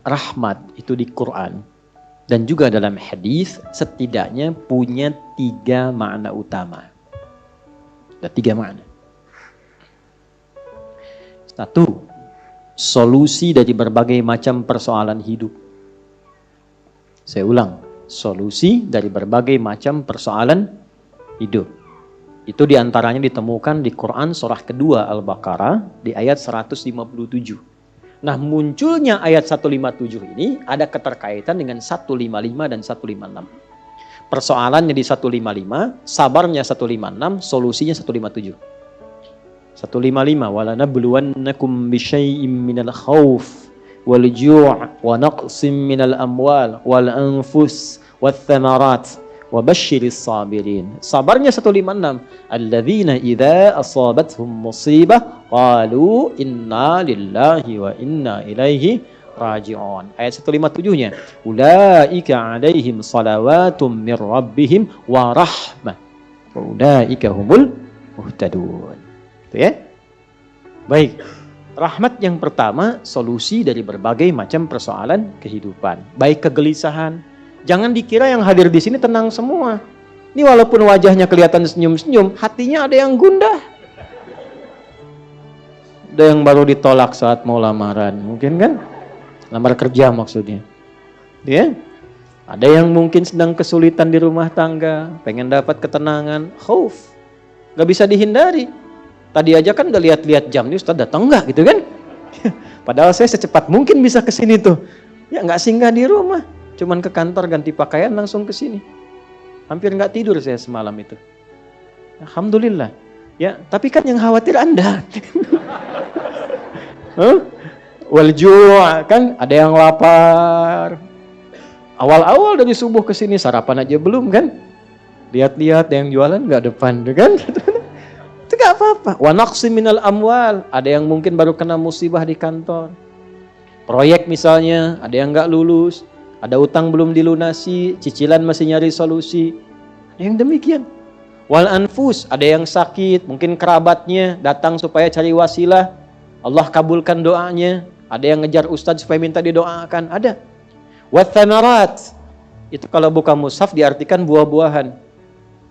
rahmat itu di Quran dan juga dalam hadis setidaknya punya 3 makna utama. Ada 3 makna. 1, solusi dari berbagai macam persoalan hidup. Saya ulang, solusi dari berbagai macam persoalan hidup. Itu diantaranya ditemukan di Quran surah kedua Al-Baqarah di ayat 157. Nah, munculnya ayat 157 ini ada keterkaitan dengan 155 dan 156. Persoalannya di 155, sabarnya 156, solusinya 157. 155, walanabluwannakum bisyai'im minal khauf wal ju' wa naqsim minal amwal wal anfus wath thamarat wa basyiris sabirin. Sabarnya 156, alladzina idza asabathum musibah qalu inna lillahi wa inna ilaihi raji'un. Ayat 157-nya, ulaika alaihim salawatum mir rabbihim wa rahmah wa ulaika humul muhtadun. Itu ya. Baik. Rahmat yang pertama, solusi dari berbagai macam persoalan kehidupan, baik kegelisahan. Jangan dikira yang hadir di sini tenang semua. Ini walaupun wajahnya kelihatan senyum-senyum, hatinya ada yang gundah. Ada yang baru ditolak saat mau lamaran, mungkin kan? Lamar kerja maksudnya. Ya? Ada yang mungkin sedang kesulitan di rumah tangga, pengen dapat ketenangan, khauf. Gak bisa dihindari. Tadi aja kan gak lihat-lihat jam, nih Ustaz datang enggak gitu kan? Padahal saya secepat mungkin bisa ke sini tuh. Ya gak singgah di rumah. Cuman ke kantor ganti pakaian langsung ke sini. Hampir nggak tidur saya semalam itu. Alhamdulillah. Ya, tapi kan yang khawatir Anda. Wal ju' kan ada yang lapar. Awal-awal dari subuh ke sini sarapan aja belum kan? Lihat-lihat yang jualan nggak depan kan? Itu nggak apa-apa. Wa naqsim minal amwal, ada yang mungkin baru kena musibah di kantor. Proyek misalnya, ada yang nggak lulus. Ada utang belum dilunasi, cicilan masih nyari solusi. Yang demikian. Wal anfus, ada yang sakit, mungkin kerabatnya datang supaya cari wasilah. Allah kabulkan doanya. Ada yang ngejar ustadz supaya minta didoakan. Ada. Wat thamarat, itu kalau buka mushaf diartikan buah-buahan.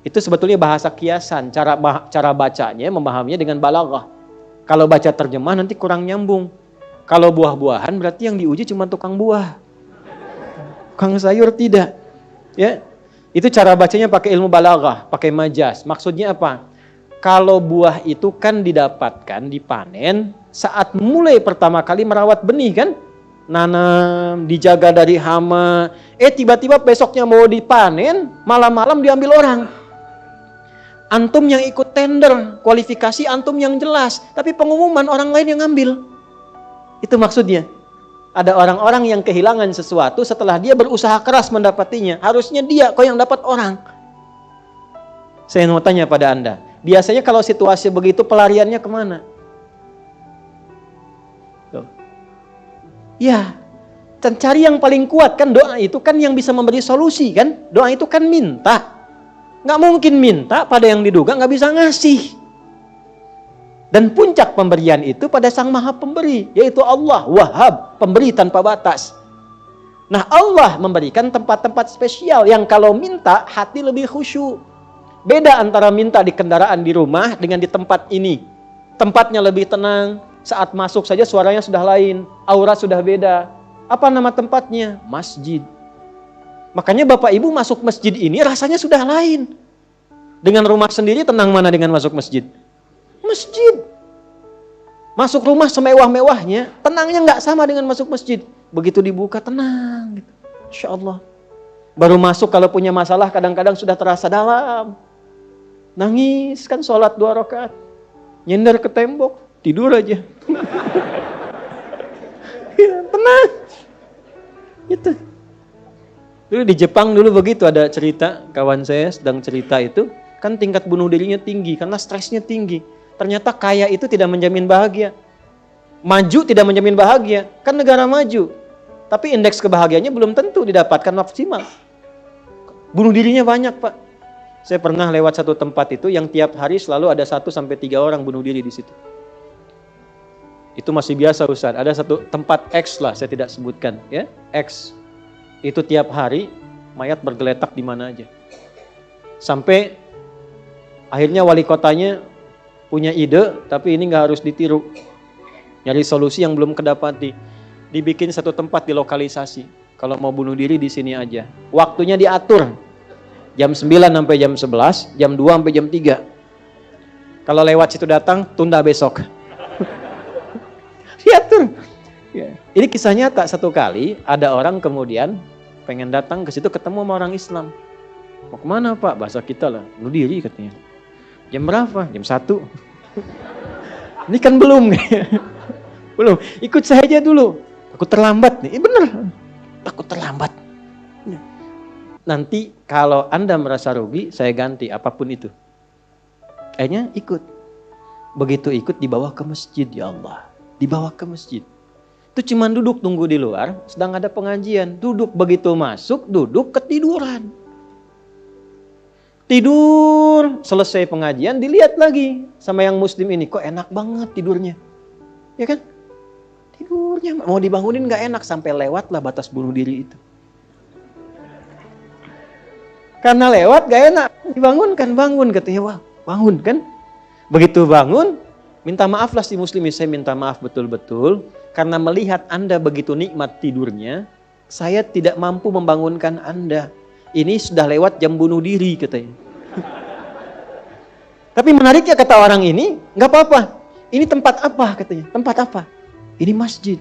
Itu sebetulnya bahasa kiasan. Cara bacanya, memahaminya dengan balaghah. Kalau baca terjemah nanti kurang nyambung. Kalau buah-buahan berarti yang diuji cuma tukang buah. Tukang sayur tidak. Ya. Itu cara bacanya pakai ilmu balaghah, pakai majaz. Maksudnya apa? Kalau buah itu kan didapatkan, dipanen saat mulai pertama kali merawat benih kan? Nanam, dijaga dari hama. Tiba-tiba besoknya mau dipanen, malam-malam diambil orang. Antum yang ikut tender, kualifikasi antum yang jelas, tapi pengumuman orang lain yang ngambil. Itu maksudnya. Ada orang-orang yang kehilangan sesuatu setelah dia berusaha keras mendapatinya. Harusnya dia, kok yang dapat orang. Saya mau tanya pada Anda. Biasanya kalau situasi begitu pelariannya kemana? Tuh. Ya, dan cari yang paling kuat kan, doa itu kan yang bisa memberi solusi kan. Doa itu kan minta. Nggak mungkin minta pada yang diduga nggak bisa ngasih. Dan puncak pemberian itu pada Sang Maha Pemberi, yaitu Allah, Wahhab, pemberi tanpa batas. Nah, Allah memberikan tempat-tempat spesial yang kalau minta hati lebih khusyuk. Beda antara minta di kendaraan di rumah dengan di tempat ini. Tempatnya lebih tenang, saat masuk saja suaranya sudah lain, aura sudah beda. Apa nama tempatnya? Masjid. Makanya Bapak Ibu masuk masjid ini rasanya sudah lain. Dengan rumah sendiri tenang mana dengan masuk masjid? Masjid. Masuk rumah semewah-mewahnya, tenangnya nggak sama dengan masuk masjid. Begitu dibuka tenang gitu. Insya Allah. Baru masuk kalau punya masalah kadang-kadang sudah terasa dalam. Nangis kan sholat 2 rakaat. Nyender ke tembok, tidur aja. Ya, tenang. Itu. Dulu di Jepang dulu begitu, ada cerita, kawan saya sedang cerita itu, kan tingkat bunuh dirinya tinggi karena stresnya tinggi. Ternyata kaya itu tidak menjamin bahagia. Maju tidak menjamin bahagia. Kan negara maju. Tapi indeks kebahagiaannya belum tentu didapatkan maksimal. Bunuh dirinya banyak, Pak. Saya pernah lewat satu tempat itu yang tiap hari selalu ada 1 sampai 3 orang bunuh diri di situ. Itu masih biasa Ustaz. Ada satu tempat X lah, saya tidak sebutkan ya. X. Itu tiap hari mayat bergeletak di mana aja. Sampai akhirnya wali kotanya punya ide, tapi ini nggak harus ditiru. Nyari solusi yang belum kedapati. Dibikin satu tempat di lokalisasi. Kalau mau bunuh diri di sini aja. Waktunya diatur. Jam 9 sampai jam 11, jam 2 sampai jam 3. Kalau lewat situ datang, tunda besok. Diatur. Ya. Ini kisah nyata, satu kali ada orang kemudian pengen datang ke situ ketemu sama orang Islam. Mau kemana Pak? Bahasa kita lah, bunuh diri katanya. Jam berapa? Jam 1. Ini kan belum. Belum. Ikut saya aja dulu. Takut terlambat nih. Bener. Takut terlambat. Nanti kalau Anda merasa rugi, saya ganti apapun itu. Akhirnya ikut. Begitu ikut dibawa ke masjid, ya Allah. Dibawa ke masjid. Itu cuma duduk tunggu di luar, sedang ada pengajian. Duduk, begitu masuk, duduk ketiduran. Tidur, selesai pengajian, dilihat lagi sama yang muslim ini. Kok enak banget tidurnya. Ya kan? Tidurnya, mau dibangunin gak enak, sampai lewat lah batas bunuh diri itu. Karena lewat gak enak, dibangunkan, bangun. Katanya, wah bangun kan. Begitu bangun, minta maaf lah si muslim, saya minta maaf betul-betul. Karena melihat Anda begitu nikmat tidurnya, saya tidak mampu membangunkan Anda. Ini sudah lewat jam bunuh diri katanya. Tapi menariknya kata orang ini, nggak apa-apa. Ini tempat apa katanya? Tempat apa? Ini masjid.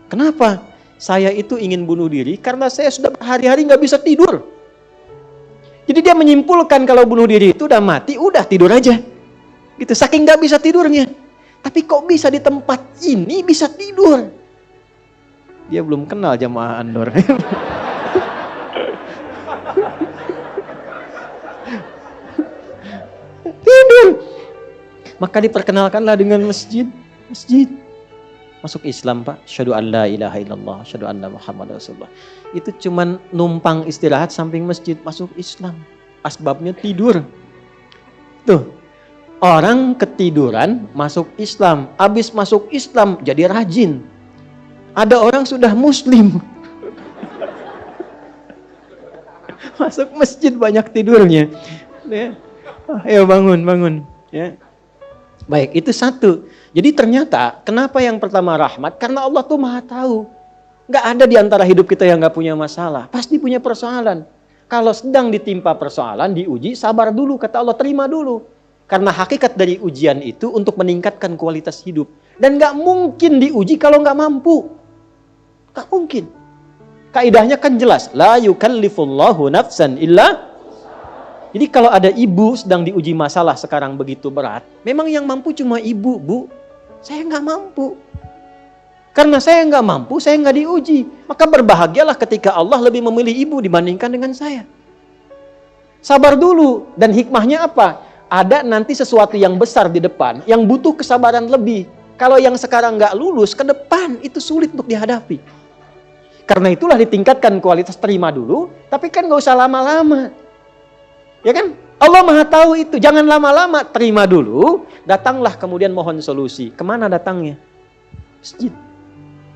Kenapa? Saya itu ingin bunuh diri karena saya sudah berhari-hari nggak bisa tidur. Jadi dia menyimpulkan kalau bunuh diri itu udah mati, udah tidur aja. Gitu, saking nggak bisa tidurnya. Tapi kok bisa di tempat ini bisa tidur? Dia belum kenal jamaah Andor. Tidur. Maka diperkenalkanlah dengan masjid. Masjid. Masuk Islam Pak. Asyhadu an la ilaha illallah. Asyhadu anna Muhammad Rasulullah. Itu cuman numpang istirahat samping masjid. Masuk Islam. Asbabnya tidur. Tuh. Orang ketiduran masuk Islam. Habis masuk Islam jadi rajin. Ada orang sudah muslim. Masuk masjid banyak tidurnya. Ya. Ayo bangun. Ya. Baik, itu satu. Jadi ternyata kenapa yang pertama rahmat? Karena Allah tuh maha tahu. Gak ada di antara hidup kita yang gak punya masalah. Pasti punya persoalan. Kalau sedang ditimpa persoalan, diuji, sabar dulu. Kata Allah, terima dulu. Karena hakikat dari ujian itu untuk meningkatkan kualitas hidup. Dan gak mungkin diuji kalau gak mampu. Gak mungkin. Kaidahnya kan jelas. La yukallifullahu nafsan illa. Jadi kalau ada ibu sedang diuji masalah sekarang begitu berat. Memang yang mampu cuma ibu, Bu. Saya gak mampu. Karena saya gak mampu, saya gak diuji. Maka berbahagialah ketika Allah lebih memilih ibu dibandingkan dengan saya. Sabar dulu. Dan hikmahnya apa? Ada nanti sesuatu yang besar di depan, yang butuh kesabaran lebih. Kalau yang sekarang nggak lulus, ke depan itu sulit untuk dihadapi. Karena itulah ditingkatkan kualitas terima dulu, tapi kan nggak usah lama-lama. Ya kan? Allah maha tahu itu, jangan lama-lama, terima dulu, datanglah kemudian mohon solusi. Kemana datangnya? Masjid.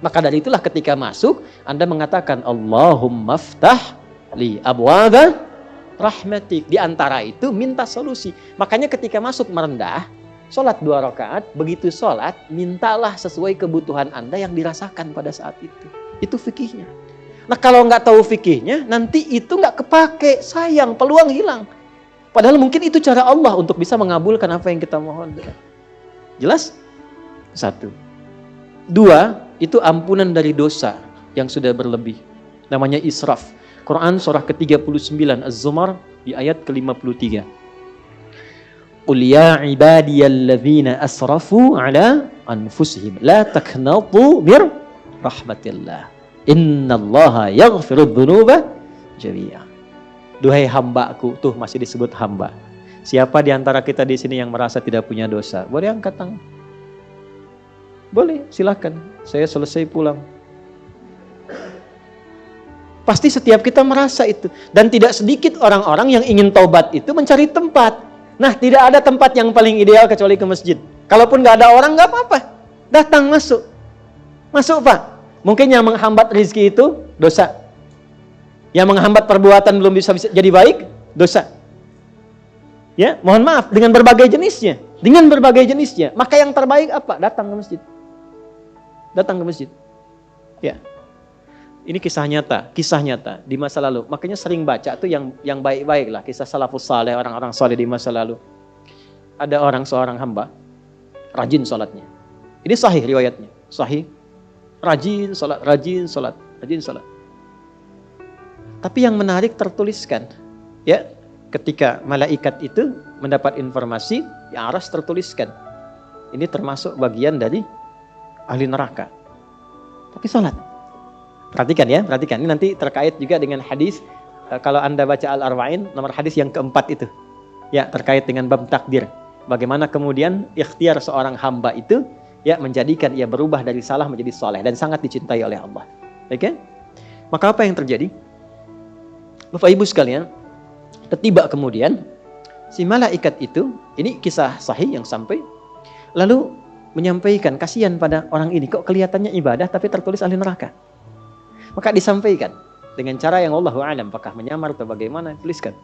Maka dari itulah ketika masuk, Anda mengatakan, Allahumma ftah li abwaba rahmatik. Di antara itu minta solusi. Makanya ketika masuk merendah, sholat 2 rakaat, begitu sholat, mintalah sesuai kebutuhan Anda yang dirasakan pada saat itu. Itu fikihnya. Nah kalau nggak tahu fikihnya, nanti itu nggak kepake, sayang, peluang hilang. Padahal mungkin itu cara Allah untuk bisa mengabulkan apa yang kita mohon. Jelas? 1. 2, itu ampunan dari dosa yang sudah berlebih. Namanya israf. Quran surah ke-39 Az-Zumar di ayat ke-53. Qul ya ibadiyalladzina asrafu ala anfusihim la taqnatu mir rahmatillah. Innallaha yaghfirudz dzunuba jami'a. Duhai hambaku, tuh masih disebut hamba. Siapa di antara kita di sini yang merasa tidak punya dosa? Boleh angkat tangan. Boleh, silakan. Saya selesai pulang. Pasti setiap kita merasa itu. Dan tidak sedikit orang-orang yang ingin taubat itu mencari tempat. Nah, tidak ada tempat yang paling ideal kecuali ke masjid. Kalaupun nggak ada orang, nggak apa-apa. Datang masuk. Masuk Pak. Mungkin yang menghambat rezeki itu dosa. Yang menghambat perbuatan belum bisa jadi baik, dosa. Ya, mohon maaf dengan berbagai jenisnya. Dengan berbagai jenisnya. Maka yang terbaik apa? Datang ke masjid. Datang ke masjid. Ya. Ini kisah nyata di masa lalu. Makanya sering baca tuh yang baik-baik lah, kisah salafus saleh, orang-orang saleh di masa lalu. Ada seorang hamba rajin salatnya. Ini sahih riwayatnya, sahih. Rajin salat. Tapi yang menarik tertuliskan, ya, ketika malaikat itu mendapat informasi, di aras tertuliskan, ini termasuk bagian dari ahli neraka. Tapi salat. Perhatikan ya, perhatikan. Ini nanti terkait juga dengan hadis, kalau Anda baca Al-Arba'in, nomor hadis yang keempat itu. Ya, terkait dengan bab takdir. Bagaimana kemudian ikhtiar seorang hamba itu, ya, menjadikan ia berubah dari salah menjadi soleh. Dan sangat dicintai oleh Allah. Oke? Maka apa yang terjadi? Bapak Ibu sekalian, tiba kemudian, si malaikat itu, ini kisah sahih yang sampai, lalu menyampaikan, kasihan pada orang ini, kok kelihatannya ibadah tapi tertulis ahli neraka. Maka disampaikan dengan cara yang Allahu a'lam, apakah menyamar atau bagaimana, tuliskan.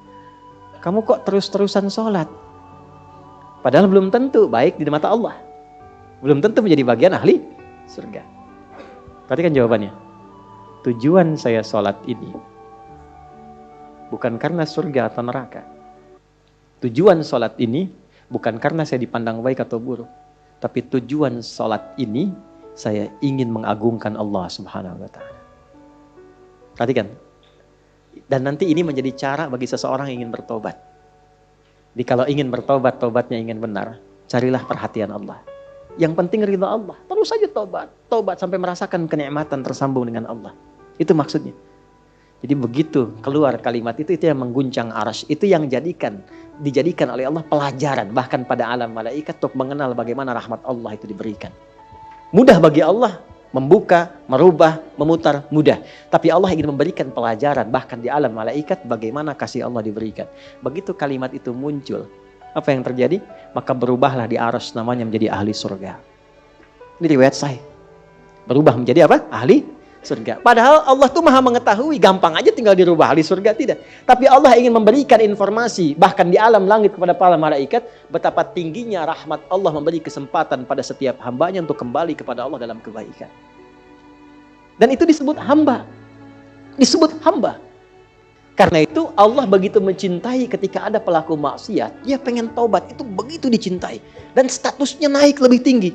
Kamu kok terus-terusan sholat? Padahal belum tentu baik di mata Allah. Belum tentu menjadi bagian ahli surga. Perhatikan jawabannya. Tujuan saya sholat ini bukan karena surga atau neraka. Tujuan sholat ini bukan karena saya dipandang baik atau buruk. Tapi tujuan sholat ini saya ingin mengagungkan Allah Subhanahu wa ta'ala. Perhatikan. Dan nanti ini menjadi cara bagi seseorang yang ingin bertobat. Jadi kalau ingin bertobat, tobatnya ingin benar, carilah perhatian Allah. Yang penting ridha Allah. Terus saja tobat. Tobat sampai merasakan kenikmatan tersambung dengan Allah. Itu maksudnya. Jadi begitu keluar kalimat itu yang mengguncang arsy. Itu yang dijadikan oleh Allah pelajaran. Bahkan pada alam malaikat untuk mengenal bagaimana rahmat Allah itu diberikan. Mudah bagi Allah membuka, merubah, memutar, mudah. Tapi Allah ingin memberikan pelajaran bahkan di alam malaikat bagaimana kasih Allah diberikan. Begitu kalimat itu muncul, apa yang terjadi? Maka berubahlah di arsy namanya menjadi ahli surga. Ini riwayat sahih. Berubah menjadi apa? Ahli surga. Padahal Allah tuh maha mengetahui, gampang aja tinggal dirubah ahli surga, tidak. Tapi Allah ingin memberikan informasi bahkan di alam langit kepada para malaikat betapa tingginya rahmat Allah memberi kesempatan pada setiap hambanya untuk kembali kepada Allah dalam kebaikan. Dan itu disebut hamba. Disebut hamba. Karena itu Allah begitu mencintai ketika ada pelaku maksiat, dia pengen taubat, itu begitu dicintai dan statusnya naik lebih tinggi.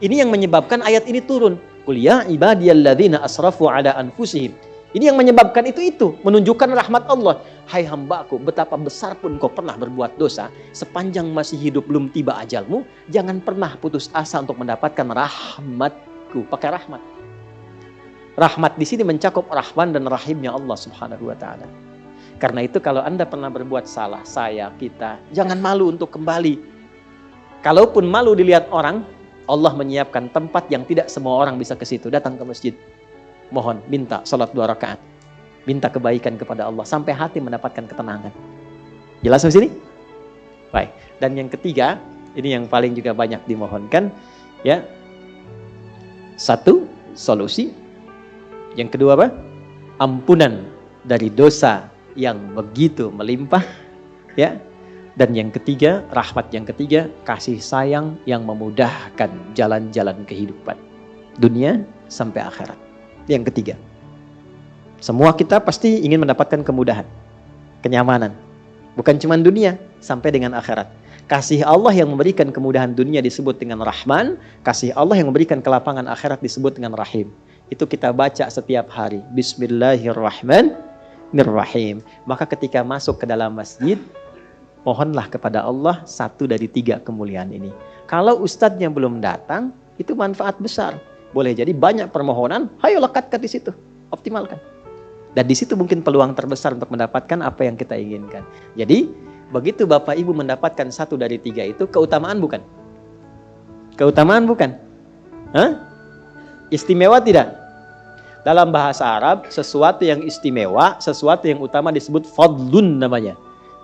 Ini yang menyebabkan ayat ini turun. Qul ya ibadiyalladzina asrafu ala anfusihim. Ini yang menyebabkan itu menunjukkan rahmat Allah. Hai hambaku, betapa besar pun kau pernah berbuat dosa, sepanjang masih hidup belum tiba ajalmu, jangan pernah putus asa untuk mendapatkan rahmatku. Pakai rahmat. Rahmat di sini mencakup rahman dan rahimnya Allah Subhanahu wa taala. Karena itu kalau Anda pernah berbuat salah, kita, jangan malu untuk kembali. Kalaupun malu dilihat orang, Allah menyiapkan tempat yang tidak semua orang bisa ke situ. Datang ke masjid. Mohon, minta salat 2 rakaat. Minta kebaikan kepada Allah sampai hati mendapatkan ketenangan. Jelas di sini? Baik. Dan yang ketiga, ini yang paling juga banyak dimohonkan, ya. 1, solusi. Yang kedua apa? Ampunan dari dosa yang begitu melimpah, ya. Dan yang ketiga, rahmat yang ketiga, kasih sayang yang memudahkan jalan-jalan kehidupan dunia sampai akhirat. Yang ketiga, semua kita pasti ingin mendapatkan kemudahan, kenyamanan, bukan cuma dunia sampai dengan akhirat. Kasih Allah yang memberikan kemudahan dunia disebut dengan Rahman, kasih Allah yang memberikan kelapangan akhirat disebut dengan Rahim. Itu kita baca setiap hari. Bismillahirrahmanirrahim. Maka ketika masuk ke dalam masjid, mohonlah kepada Allah 1 dari 3 kemuliaan ini. Kalau ustadznya belum datang, itu manfaat besar. Boleh jadi banyak permohonan, ayo lekatkan di situ, optimalkan. Dan di situ mungkin peluang terbesar untuk mendapatkan apa yang kita inginkan. Jadi, begitu Bapak Ibu mendapatkan 1 dari 3 itu, keutamaan bukan? Keutamaan bukan? Hah? Istimewa tidak? Dalam bahasa Arab, sesuatu yang istimewa, sesuatu yang utama disebut fadlun namanya.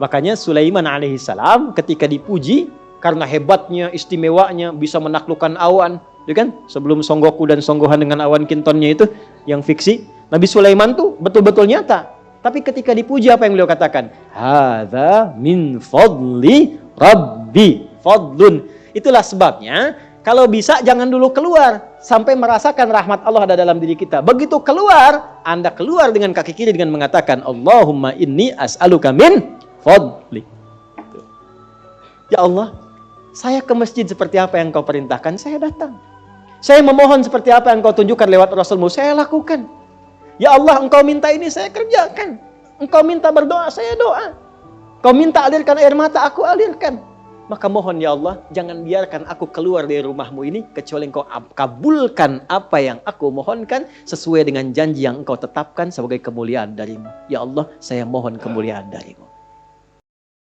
Makanya Sulaiman alaihissalam ketika dipuji karena hebatnya, istimewanya, bisa menaklukkan awan, Ya kan? Sebelum Songgoku dan Songgohan dengan awan kintonnya itu yang fiksi, Nabi Sulaiman tuh betul-betul nyata. Tapi ketika dipuji apa yang beliau katakan? Hadza min fadli Rabbi. Fadlun. Itulah sebabnya kalau bisa jangan dulu keluar sampai merasakan rahmat Allah ada dalam diri kita. Begitu keluar, Anda keluar dengan kaki kiri dengan mengatakan Allahumma inni as'aluka min fadli. Ya Allah, saya ke masjid seperti apa yang Kau perintahkan, saya datang. Saya memohon seperti apa yang Kau tunjukkan lewat Rasulmu, saya lakukan. Ya Allah, Engkau minta ini, saya kerjakan. Engkau minta berdoa, saya doa. Kau minta alirkan air mata, aku alirkan. Maka mohon ya Allah, jangan biarkan aku keluar dari rumahmu ini, kecuali Engkau kabulkan apa yang aku mohonkan, sesuai dengan janji yang Engkau tetapkan sebagai kemuliaan darimu. Ya Allah, saya mohon kemuliaan darimu.